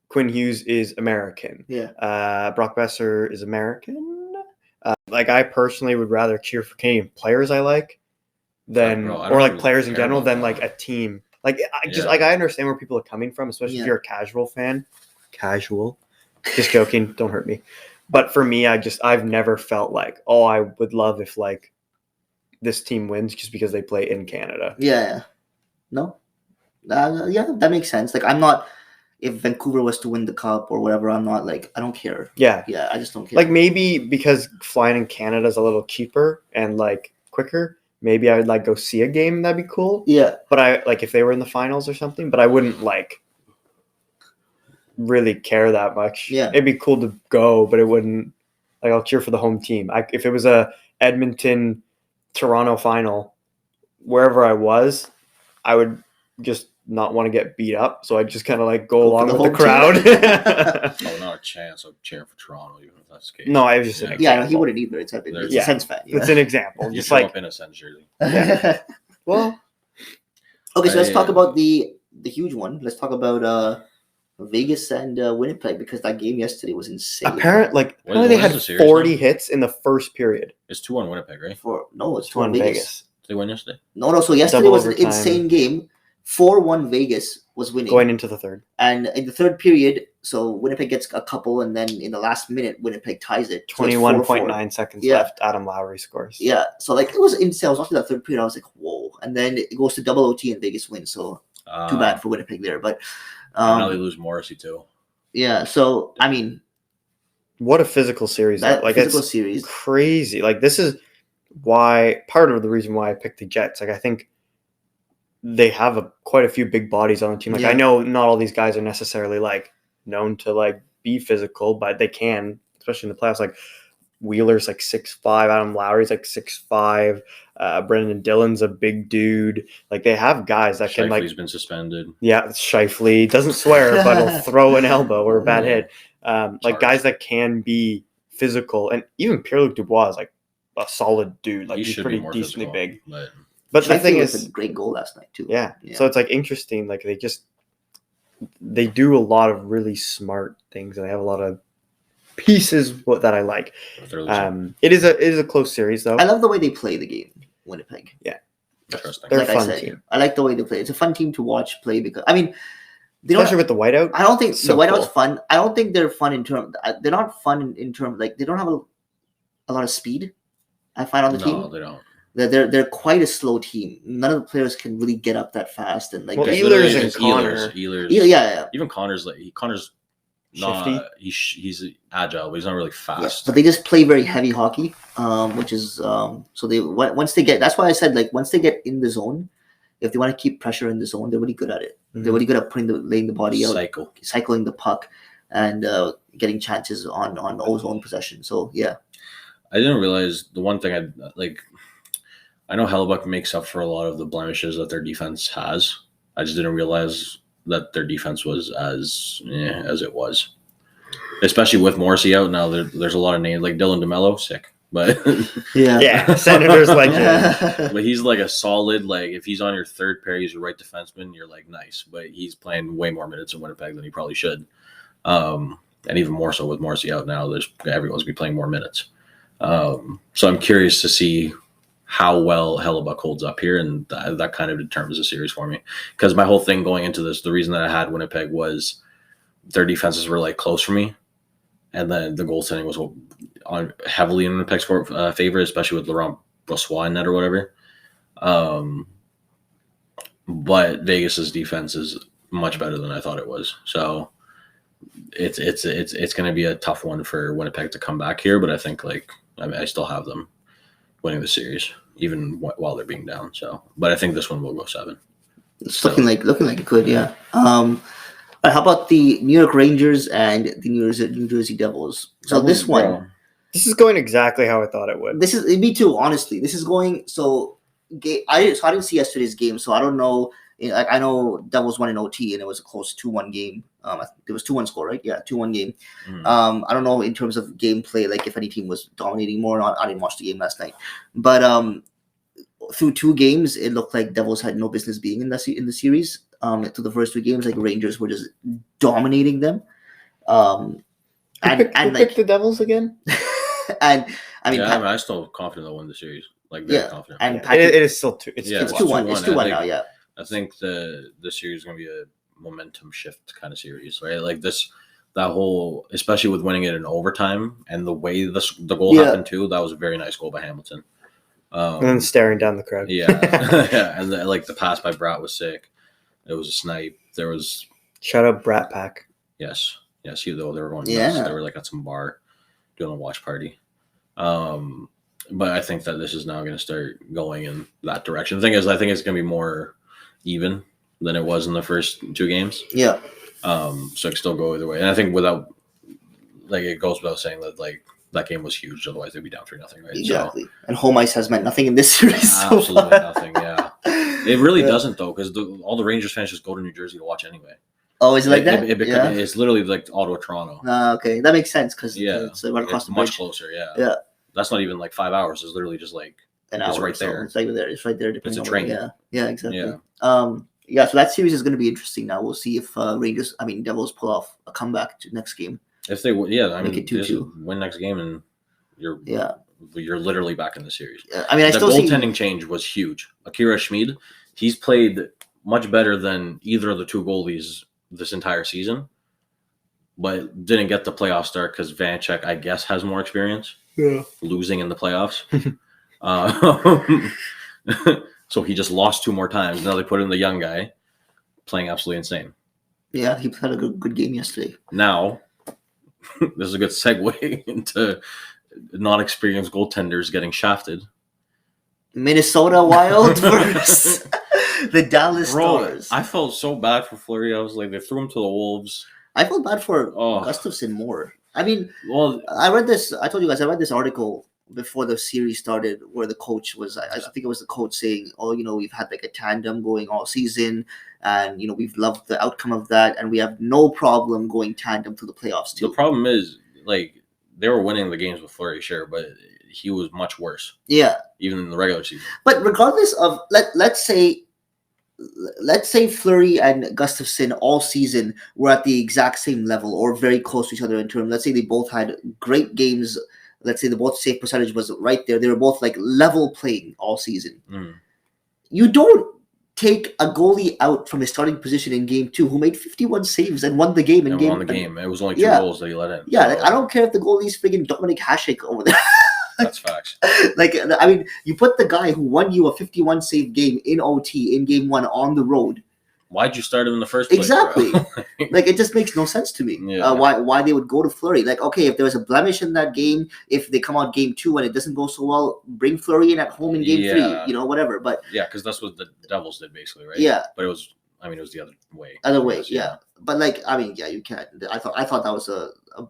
Quinn Hughes is American, Brock Besser is American. Like, I personally would rather cheer for Canadian players I like than or like players in general than like a team. Like, I understand where people are coming from, especially if you're a casual fan. Casual. Just joking. Don't hurt me. But for me, I've never felt like, oh, I would love if like this team wins just because they play in Canada. Yeah. No. Yeah, that makes sense. Like, I'm not. If Vancouver was to win the cup or whatever, I'm not like, I don't care. Yeah. Yeah, I just don't care. Like, maybe because flying in Canada is a little cheaper and like quicker, maybe I would like go see a game. That'd be cool. Yeah. But I like if they were in the finals or something, but I wouldn't like really care that much. Yeah. It'd be cool to go, but it wouldn't like, I'll cheer for the home team. If it was a Edmonton Toronto final, wherever I was, I would just not want to get beat up, so I just kind of like go along with the crowd. Oh, not a chance of cheering for Toronto, even if that's the case. No, I was just no, he wouldn't either. It's a Sens fan. It's an example. You just show like up in a Sens jersey. Well, okay, so let's talk about the huge one. Let's talk about Vegas and Winnipeg, because that game yesterday was insane. apparently they had 40 hits in the first period. It's 2-1 Winnipeg, right? It's 2-1 Vegas. They won yesterday. No. So yesterday was an insane game. 4-1 Vegas was winning going into the third. And in the third period, so Winnipeg gets a couple, and then in the last minute, Winnipeg ties it. 21.9 seconds left. Adam Lowry scores. Yeah, so like it was insane. I was watching that third period. I was like, whoa! And then it goes to double OT and Vegas wins. So too bad for Winnipeg there. But now they lose Morrissey too. Yeah. So I mean, what a physical series! Physical series, crazy. Like, this is why part of the reason why I picked the Jets. Like, I think they have quite a few big bodies on the team. Like, I know not all these guys are necessarily like known to like be physical, but they can, especially in the playoffs. Like, Wheeler's like 6'5", Adam Lowry's like 6'5", Brendan Dillon's a big dude. Like, they have guys that can like. Shifley's been suspended. Yeah, Shifley doesn't swear, but he'll throw an elbow or a bad hit. Like, guys that can be physical, and even Pierre-Luc Dubois is like a solid dude. Like, he's pretty decently big. But the thing is, a great goal last night too. Yeah. So it's like interesting. Like, they do a lot of really smart things, and they have a lot of pieces that I like. It is a close series though. I love the way they play the game, Winnipeg. Yeah. Interesting. They're a fun team. I like the way they play. It's a fun team to watch play because especially with the whiteout. I don't think the whiteout's fun. I don't think they're fun in terms. They're not fun in terms like they don't have a lot of speed. I find on the team. No, they don't. They're quite a slow team. None of the players can really get up that fast and like. Well, Ehlers and Connor. Yeah. Even Connor's not. He's agile, but he's not really fast. Yeah, but they just play very heavy hockey, which is so they once they get. That's why I said like once they get in the zone, if they want to keep pressure in the zone, they're really good at it. Mm-hmm. They're really good at laying the body out, cycling the puck, and getting chances on zone possession. So yeah. I didn't realize the one thing I know Hellebuck makes up for a lot of the blemishes that their defense has. I just didn't realize that their defense was as it was, especially with Morrissey out now. There's a lot of names like Dylan DeMello, sick, but yeah, Senators like him. But he's like a solid. Like, if he's on your third pair, he's your right defenseman. You're like, nice, but he's playing way more minutes in Winnipeg than he probably should, and even more so with Morrissey out now. Everyone's be playing more minutes. So I'm curious to see how well Hellebuck holds up here, and that kind of determines the series for me. Because my whole thing going into this, the reason that I had Winnipeg was their defenses were like close for me, and then the goaltending was on heavily in Winnipeg's favor, especially with Laurent Brossoit in net or whatever. But Vegas's defense is much better than I thought it was. So it's going to be a tough one for Winnipeg to come back here, but I think I still have them winning the series. even while they're being down. So, but I think this one will go 7. It's So- looking like it could, yeah. How about the New York Rangers and the New Jersey Devils? So this one, Bro, This is going exactly how I thought it would. this is me too. Honestly, this is going so. I didn't see yesterday's game, so I don't know. Like I know Devils won in OT, and it was a close 2-1 game. It was 2-1 score, right? Yeah, 2-1 game. mm, I don't know in terms of gameplay, like if any team was dominating more or not. I didn't watch the game last night, but through 2 games, it looked like Devils had no business being in the series. To the first 2 games, like Rangers were just dominating them. Who picked Like the Devils again? and I mean, yeah, I'm still confident they'll win the series. Like very yeah, confident. and It Patrick, is still two. It's Yeah, it's 2-1. 2-1. It's 2-1 2-1. now. Yeah, I think the series is going to be a momentum shift kind of series, right? Like that whole, especially with winning it in overtime and the way the goal Yeah. happened too. That was a very nice goal by Hamilton. And then staring down the crowd. Yeah, yeah, and like the pass by Brat was sick. It was a snipe. There was Shout out Brat Pack. yes, they were going Yeah. nuts. They were like at some bar doing a watch party. But I think that this is now going to start going in that direction. The thing is, I think it's going to be more even than it was in the first 2 games. yeah, So it can still go either way. And I think it goes without saying that that game was huge. Otherwise, they'd be down 3-0, right? exactly. And home ice has meant nothing in this series. So So absolutely far. nothing. Yeah, it really Yeah. doesn't though, because all the Rangers fans just go to New Jersey to watch anyway. Oh, is it like that? Yeah, it's literally like Ottawa, Toronto. Okay, that makes sense because Yeah, it's right across It's the much bridge. closer. Yeah, Yeah. That's not even like 5 hours. It's literally just like An It's hour right or so. there. It's like there. It's right there. Depending It's a on where- train. Yeah, exactly. Yeah. Yeah. So that series is going to be interesting. Now we'll see if Devils pull off a comeback to next game. if they yeah, I Make mean, it 2-2. just win next game and you're literally back in the series. I mean, I The still see. goaltending change was huge. Akira Schmid, he's played much better than either of the 2 goalies this entire season, but didn't get the playoff start because Vanchek, I guess, has more experience losing in the playoffs. So he just lost 2 more times. Now they put in the young guy playing absolutely insane. Yeah, he had a good game yesterday. Now, this is a good segue into non-experienced goaltenders getting shafted. Minnesota Wild versus the Dallas Stars. I felt so bad for Fleury. I was like, they threw him to the Wolves. I felt bad for Oh. Gustafsson more. I mean, Well, I read this. I told you guys I read this article before the series started, where the coach was. I think it was the coach saying, "Oh, we've had like a tandem going all season, and we've loved the outcome of that, and we have no problem going tandem to the playoffs the too." problem is, like, they were winning the games with Fleury, sure, but he was much worse, Yeah, even in the regular season. but regardless of let's say Fleury and Gustafsson all season were at the exact same level or very close to each other in terms. Let's say they both had great games. Let's say the both save percentage was right there. They were both like level playing all season. Mm. You don't take a goalie out from his starting position in game 2 who made 51 saves and won the game in And game. won the game. It was only 2 Yeah. goals that he let in. Yeah, So like, I don't care if the goalie's friggin' Dominic Hasek over there. that's facts. Like, I mean, you put the guy who won you a 51 save game in OT in game 1 on the road. Why'd you start him in the first place? Exactly. Bro? Like, it just makes no sense to me. Yeah. Why they would go to Fleury? Like, okay, if there was a blemish in that game, if they come out game 2 and it doesn't go so well, bring Fleury in at home in game Yeah. 3. Whatever. But Yeah, because that's what the Devils did basically, right? yeah, But it was the other way. other way. Yeah. But like, I mean, yeah, you can't. I thought that was a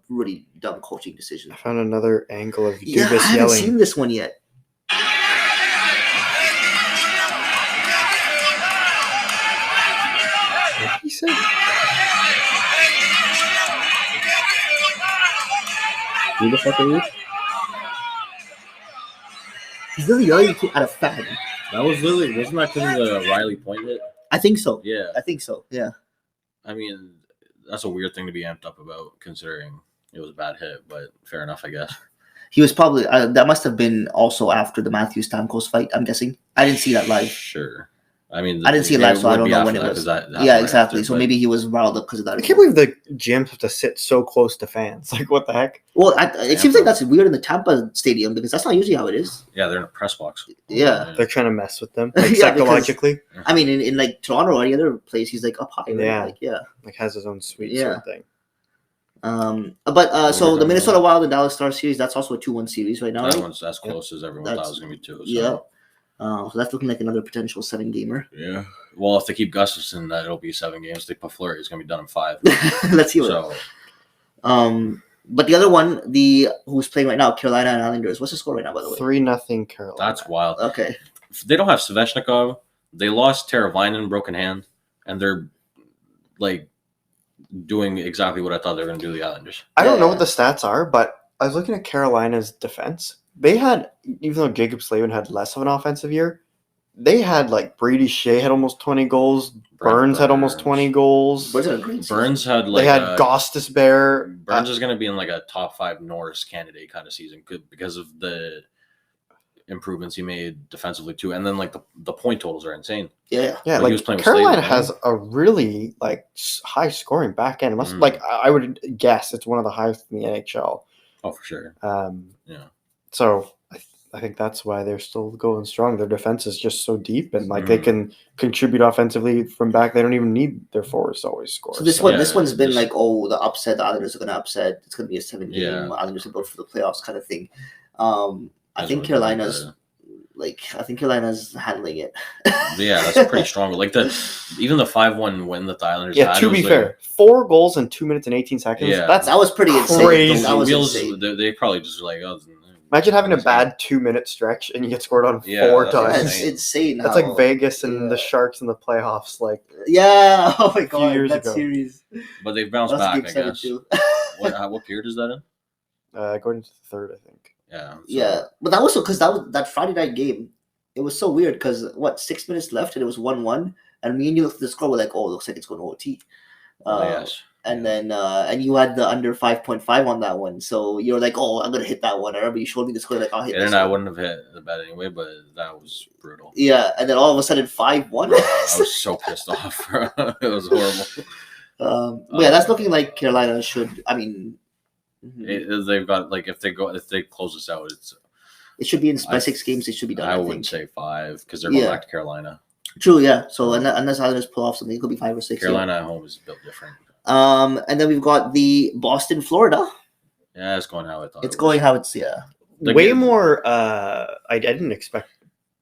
really dumb coaching decision. I found another angle of Dubas Yeah, I haven't yelling. seen this one yet. What did he say? Who the fuck are you? He's really yelling at a fan. That was literally, wasn't that because of the Riley point hit? I think so. Yeah. I think so. Yeah. I mean, that's a weird thing to be amped up about considering it was a bad hit, but fair enough, I guess. He was probably that must have been also after the Matthews Stamkos fight. I'm guessing. I didn't see that live. Sure. I mean, I didn't see it live, so I would don't be know after when it that, was. 'cause that happened Yeah, right exactly. after, So but- maybe he was riled up because of that. I can't believe the gyms have to sit so close to fans. Like, what the heck? Well, it seems like that's weird in the Tampa stadium because that's not usually how it is. Yeah, they're in a press box. Yeah. They're trying to mess with them, like, Yeah, because- psychologically. I mean, in like Toronto or any other place, he's like up high. Right? Yeah. Like, yeah. Like, has his own sweet Yeah. sort of thing. So the Minnesota Wild and Dallas Stars series, that's also a 2-1 series right now. That Right? one's as close as everyone thought it was going to be too. So. Yeah. So that's looking like another potential 7-gamer. Yeah. Well, if they keep Gustafson, that'll be 7 games. If they put Fleury, it's gonna be done in 5. Let's see what. So, But the other one, who's playing right now, Carolina and Islanders. What's the score right now, by the way? 3-0 Carolina. that's wild. Okay. If they don't have Svechnikov. They lost Teravainen, broken hand, and they're like doing exactly what I thought they were going to do to the Islanders. I don't know what the stats are, but I was looking at Carolina's defense. They had, even though Jacob Slavin had less of an offensive year, they had like Brady Shea had almost 20 goals. Burns had almost 20 goals. Burns had a great season. Burns had like they had Gostis Bear. Burns is going to be in like a top 5 Norris candidate kind of season because of the improvements he made defensively too, and then like the point totals are insane. Yeah. Yeah, Like, he was playing with Carolina Slavin, has a really like high scoring back end. It must like I would guess it's one of the highest in the NHL. Oh, for sure. Yeah. So I think that's why they're still going strong. Their defense is just so deep, and like they can contribute offensively from back. They don't even need their forwards to always score. So this one's been like, the upset. The Islanders are going to upset. It's going to be a 7-game. Yeah. Islanders are built for the playoffs kind of thing. I think Carolina's handling it. Yeah, that's pretty strong. Like even the 5-1 win that the Islanders had. To be fair, 4 goals in 2 minutes and 18 seconds. Yeah. That was pretty insane. Crazy. That was Wheels, insane. they probably just like, imagine having a bad 2-minute stretch and you get scored on 4 that's times. That's insane. That's like Vegas and the Sharks in the playoffs. Like oh my god, years that ago. series. But they've bounced back, I guess. What period is that in? Going to the third, I think. Yeah. Yeah, but that was because that Friday night game. It was so weird because 6 minutes left and it was 1-1, and me and you looked at the score. We're like, oh, it looks like it's going to OT. Yes. And then and you had the under 5.5 on that one, so you're like, oh, I'm gonna hit that one. I remember you showed me the score, like I'll hit. And I wouldn't have hit the bet anyway, but that was brutal. Yeah, and then all of a sudden 5-1. I was so pissed off. It was horrible. Yeah, that's looking like Carolina should. I mean, they've got like if they close this out, it should be by 6 games. It should be done. I I wouldn't say 5 because they're going back to Carolina. True, yeah. So unless Islanders pull off something, it could be 5 or 6. Carolina at home is built different. And then we've got the Boston, Florida. Yeah, it's going how I thought. It's going how it's way more. I didn't expect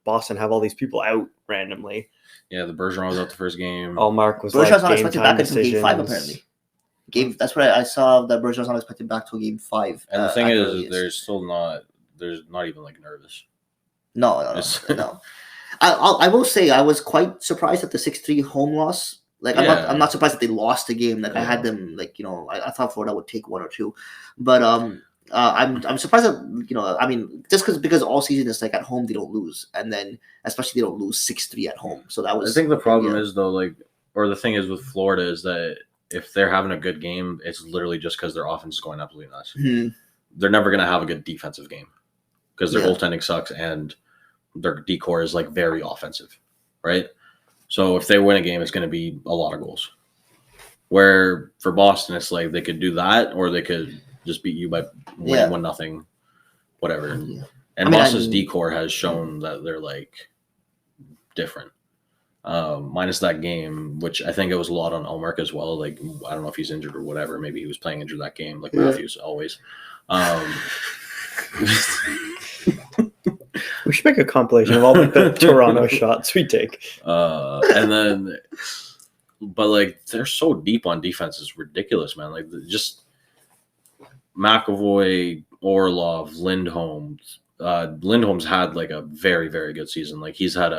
Boston to have all these people out randomly. Yeah, the Bergeron was out the first game. Mark was Bergeron's not game expected time back until game 5 apparently. That's what I saw. That Bergeron's not expected back till game 5. And the thing is, there's not even like nervous. No. I will say I was quite surprised at the 6-3 home loss. Like I'm not surprised that they lost the game. Like I had them I thought Florida would take 1 or 2, but I'm surprised that I mean just because all season is like at home they don't lose, and then especially they don't lose 6-3 at home. So that was. I think the problem is though, the thing is with Florida is that if they're having a good game, it's literally just because their offense is going absolutely nuts. Mm-hmm. They're never going to have a good defensive game because their goaltending sucks and their decor is like very offensive, right? So if they win a game, it's going to be a lot of goals. Where for Boston, it's like they could do that, or they could just beat you by winning 1-0, whatever. Yeah. And Boston's decor has shown that they're like different. Minus that game, which I think it was a lot on Ullmark as well. Like I don't know if he's injured or whatever. Maybe he was playing injured that game, like Matthews always. We should make a compilation of all the Toronto shots we take. And then, but like they're so deep on defense, it's ridiculous, man. Like just McAvoy, Orlov, Lindholm. Lindholm's had like a very, very good season. Like he's had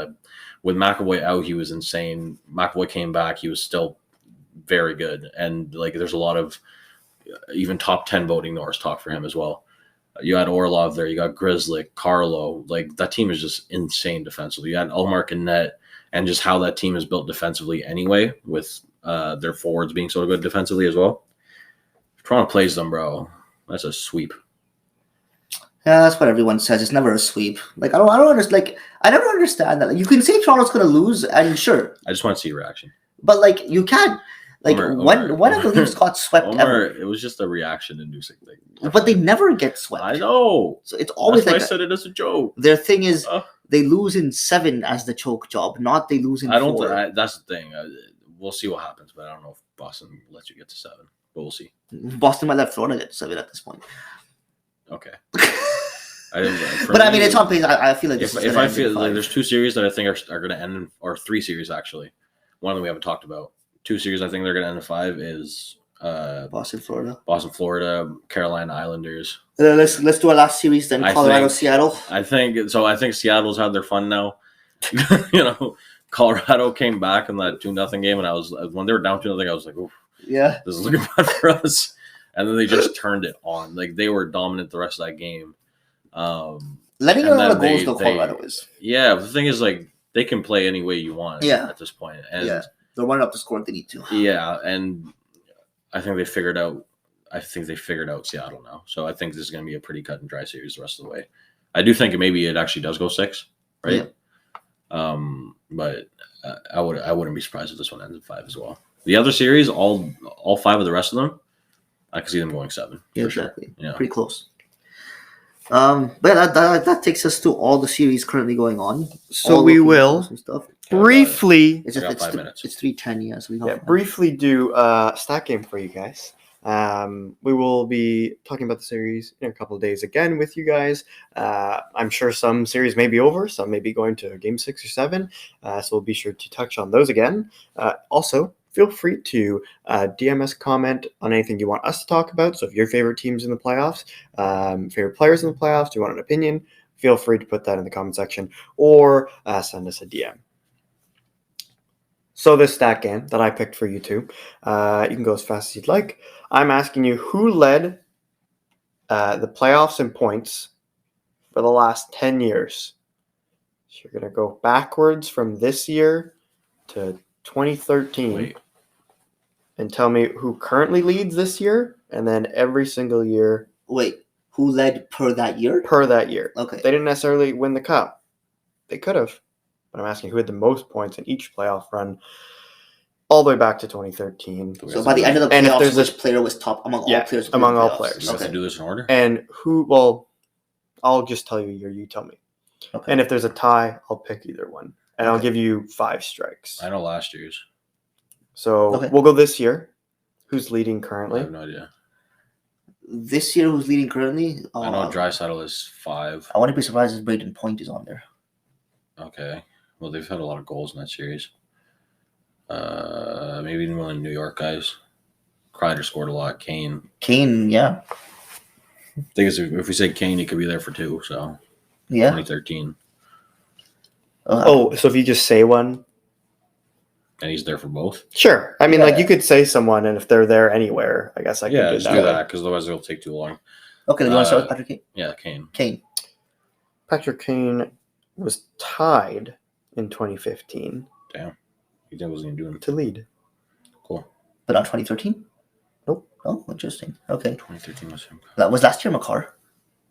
with McAvoy out, he was insane. McAvoy came back, he was still very good. And like there's a lot of even top 10 voting Norris talk for him as well. You had Orlov there. You got Grizzly, Carlo. Like that team is just insane defensively. You had Ullmark and net, and just how that team is built defensively anyway, with their forwards being so good defensively as well. If Toronto plays them, bro, that's a sweep. Yeah, that's what everyone says. It's never a sweep. Like I don't understand. Like I never understand that. Like, you can say Toronto's going to lose, and sure. I just want to see your reaction. But like you can't. Like when have the Leafs got swept ever? It was just a reaction-inducing thing. But they never get swept. I know. So it's always That's why I said it as a joke. Their thing is they lose in 7 as the choke job, not they lose in 4. That's the thing. We'll see what happens, but I don't know if Boston lets you get to 7. But we'll see. Boston might let Florida get to 7 at this point. Okay. But I mean, it's on pace. I feel like this is if gonna I end feel in like 5. there's 2 series that I think are going to end, or 3 series actually. One of them we haven't talked about. 2 series I think they're going to end in 5 is Boston, Florida, Carolina Islanders. Let's do our last series then. I Colorado, think- Seattle. I think so. I think Seattle's had their fun now. Colorado came back in that 2-0 game, and when they were down 2-0, I was like, "Oof, Yeah. this is looking bad for us." And then they just turned it on. Like they were dominant the rest of that game. Letting And in a lot of then goals, though, Colorado is. Yeah, but the thing is, like, they can play any way you want at this point. And They're running up the score if they need to. yeah, and I think they figured out Seattle now. So I think this is going to be a pretty cut and dry series the rest of the way. I do think maybe it actually does go 6, right? Yeah. But I wouldn't be surprised if this one ends in 5 as well. The other series, all 5 of the rest of them, I could see them going 7. Yeah, for exactly. Sure. Yeah. Pretty close. But that takes us to all the series currently going on. So we will stuff. briefly, It's I got just 5 minutes. It's 3:10, yeah. So we got briefly do a stat game for you guys. We will be talking about the series in a couple of days again with you guys. I'm sure some series may be over, some may be going to game 6 or 7. So we'll be sure to touch on those again. Also, feel free to DM us, comment on anything you want us to talk about. So if your favorite teams in the playoffs, favorite players in the playoffs, do you want an opinion, feel free to put that in the comment section or send us a DM. So this stat game that I picked for you two, you can go as fast as you'd like. I'm asking you who led the playoffs in points for the last 10 years. So you're going to go backwards from this year to 2013. Wait. And tell me who currently leads this year, and then every single year. Wait, who led per that year? Per that year. Okay. They didn't necessarily win the cup. They could have. But I'm asking who had the most points in each playoff run all the way back to 2013. So by the end of the playoffs, which player was top among all players? Among all players. Do we have to do this in order? And who, well, I'll just tell you a year, you tell me. Okay. And if there's a tie, I'll pick either one. And I'll give you 5 strikes. I know last year's. So we'll go this year. Who's leading currently? I have no idea. This year, who's leading currently? I know Draisaitl is 5. I wouldn't be surprised if Braden Point is on there. Okay. Well, they've had a lot of goals in that series. Maybe even one of the New York guys. Kreider scored a lot. Kane, yeah. Thing is, if we say Kane, he could be there for 2. So yeah, 2013. So if you just say one, and he's there for both. Sure. I mean, like you could say someone, and if they're there anywhere, I guess I could do just do that because otherwise it'll take too long. Okay, you want to start with Patrick Kane? Yeah, Kane. Patrick Kane was tied in 2015. Damn, he wasn't even doing to lead. Cool. But not 2013. Nope. Oh, interesting. Okay. 2013 was him. That was last year. McCarr.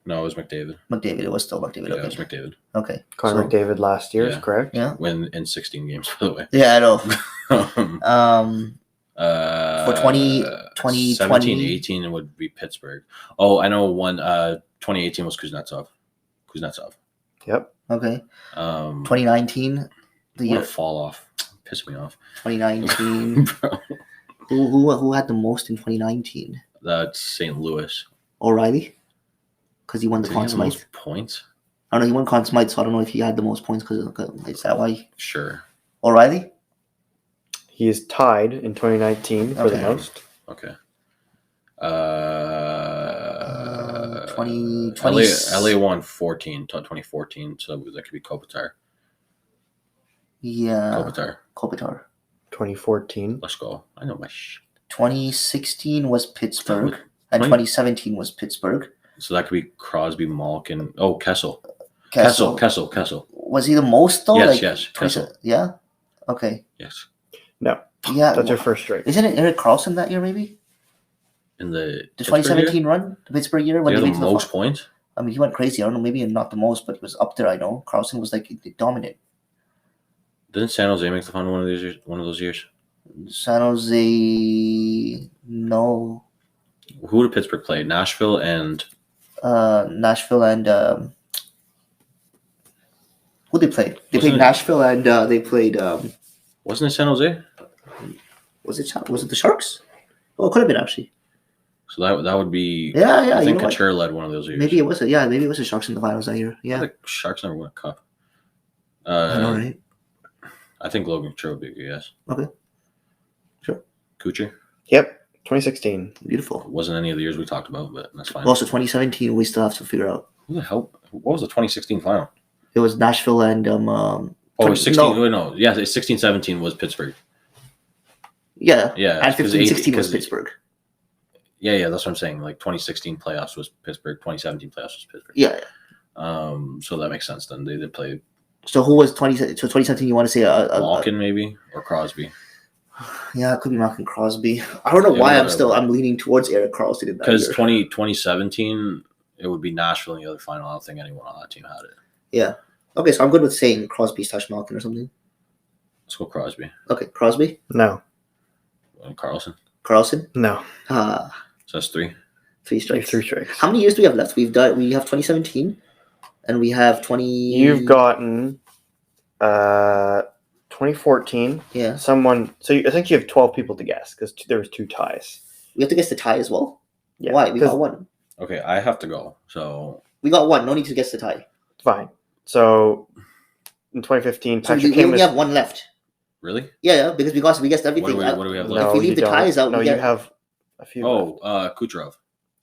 No, it was McDavid. It was still McDavid. Yeah, okay. it was McDavid. Okay. Connor McDavid last year is correct. Yeah. Win in 16 games, by the way. Yeah, I know. For 2020, 17-18 it would be Pittsburgh. Oh, I know one. 2018 was Kuznetsov. Yep. Okay. 2019. The year fall off. Pissed me off. 2019. Who had the most in 2019? That's St. Louis. O'Reilly. Because he won the Conn Smythe. Points? I don't know. He won Conn Smythe, so I don't know if he had the most points. Because is that why? Sure. O'Reilly. He is tied in 2019 for the most. Okay. 2020. LA won 2014, so that could be Kopitar. Yeah. Kopitar. 2014. Let's go. I know my shit. 2016 was Pittsburgh, and 2017 was Pittsburgh. So that could be Crosby, Malkin. Oh, Kessel. Kessel. Was he the most though? Yes. Kessel. Yeah. Okay. Yes. No. Yeah. That's your first strike. Isn't it Erik Karlsson that year? Maybe. In the 2017 run, the Pittsburgh year when he they had made the most points. I mean, he went crazy. I don't know, maybe not the most, but he was up there. I know Karlsson was like dominant. Didn't San Jose make the final one of those years? San Jose, no. Who did Pittsburgh play? Nashville and who they played? They played Nashville and they played. Wasn't it San Jose? Was it the Sharks? Oh, it could have been actually. So that would be. Yeah. I You think know what? Couture led one of those years. Maybe it was the Sharks in the finals that year. Yeah, The Sharks never won a cup. I know, right? I think Logan Couture would be a good guess. Okay. Sure. Couture. Yep, 2016. Beautiful. It wasn't any of the years we talked about, but that's fine. Also, 2017, we still have to figure out. Who the hell? What was the 2016 final? It was Nashville and Oh, it was 16. No. No, yeah, 16-17 was Pittsburgh. Yeah, Yeah, and 'cause 15-16 was 'cause- Pittsburgh. Yeah, that's what I'm saying. Like 2016 playoffs was Pittsburgh. 2017 playoffs was Pittsburgh. Yeah. So that makes sense. Then they did play So who was 2017? You want to say Malkin maybe or Crosby? Yeah, it could be Malkin Crosby. I don't know Yeah, why whatever. I'm leaning towards Eric Carlson in that Because year. 2017 it would be Nashville in the other final. I don't think anyone on that team had it. Yeah. Okay, so I'm good with saying Crosby / Malkin or something. Let's go Crosby Okay, Crosby, No, and Carlson. Carlson. no. So that's 3. 3 You have strikes. 3 strikes. How many years do we have left? We have 2017, and we have 20. You've gotten 2014. Yeah. I think you have 12 people to guess because there was 2 ties. We have to guess the tie as well. Yeah, Why? We 'cause- got one. Okay, I have to go. So We got one. No need to guess the tie. Fine. So in 2015, So Patrick we Kane only was. have one left. really? Yeah, because we guessed everything. What do we have left? No, If we leave you the don't. ties out, no, we you get- have a few. left. Kucherov.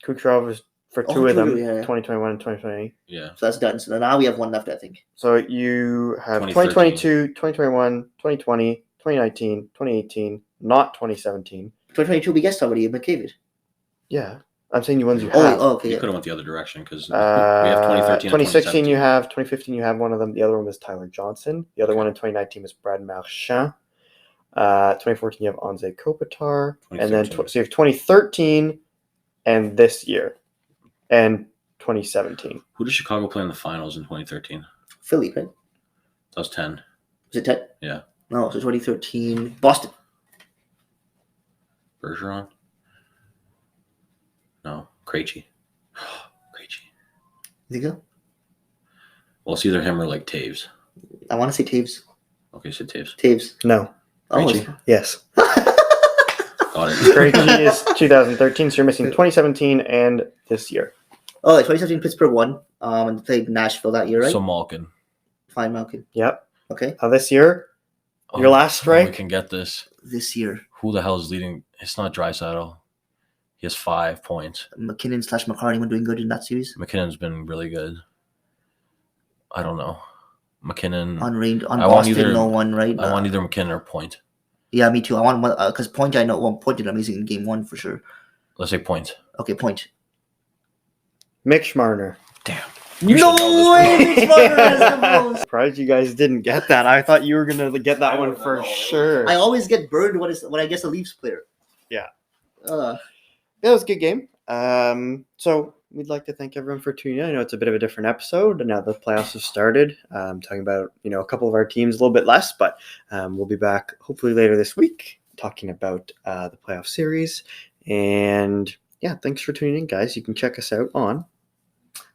Kucherov was for Oh, 2 of them, true, yeah. 2021 and 2020. Yeah. So that's done. So now we have one left, I think. So you have 2013. 2022, 2021, 2020, 2019, 2018, not 2017. 2022 we guessed already. McDavid. Yeah, I'm saying you ones you Oh, have. okay. You Yeah. could have went the other direction because we have 2013 and 2016 you 2017. have, 2015 you have one of them. The other one was Tyler Johnson. The other one in 2019 was Brad Marchand. 2014 you have Anze Kopitar, and then so you have 2013 and this year, and 2017. Who did Chicago play in the finals in 2013? Philly, right? That was 10. Was it 10? Yeah. No, so 2013. Boston. Bergeron? No. Krejci. Krejci. You think so? Well, it's either him or like Taves. I want to say Taves. Okay, so Taves. Taves. No. Oh, Krejci. Yes. Got it. Krejci is 2013, so you're missing 2017 and this year. Oh, 2017 Pittsburgh won. And played Nashville that year, right? So Malkin. Fine, Malkin. Yep. Okay. This year, your last strike? We can get this. This year, Who the hell is leading? It's not Draisaitl. He has 5 points. McKinnon / McCartney were doing good in that series. McKinnon's been really good. I don't know. McKinnon. On I want Boston, either- no one, right? I want either McKinnon or Point. Yeah, me too. I want one because Point. I know one Point did amazing in Game 1 for sure. Let's say Point. Okay, Point. Mitch Marner. Damn. No way, Mitch Marner has the most. Surprised you guys didn't get that. I thought you were gonna get that one for sure. I always get burned when I guess a Leafs player. Yeah. Uh, Yeah, it was a good game. So we'd like to thank everyone for tuning in. I know it's a bit of a different episode, and now the playoffs have started. Talking about a couple of our teams a little bit less, but we'll be back hopefully later this week talking about the playoff series. And yeah, thanks for tuning in, guys. You can check us out on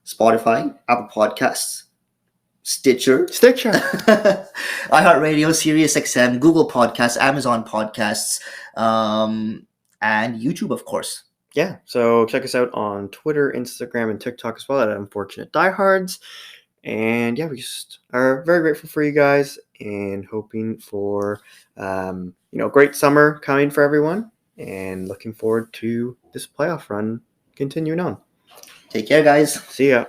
Spotify, Apple Podcasts, Stitcher, iHeartRadio, SiriusXM, Google Podcasts, Amazon Podcasts, and YouTube, of course. Yeah, so check us out on Twitter, Instagram, and TikTok as well at Unfortunate Diehards. And yeah, we just are very grateful for you guys and hoping for great summer coming for everyone and looking forward to this playoff run continuing on. Take care, guys. See ya.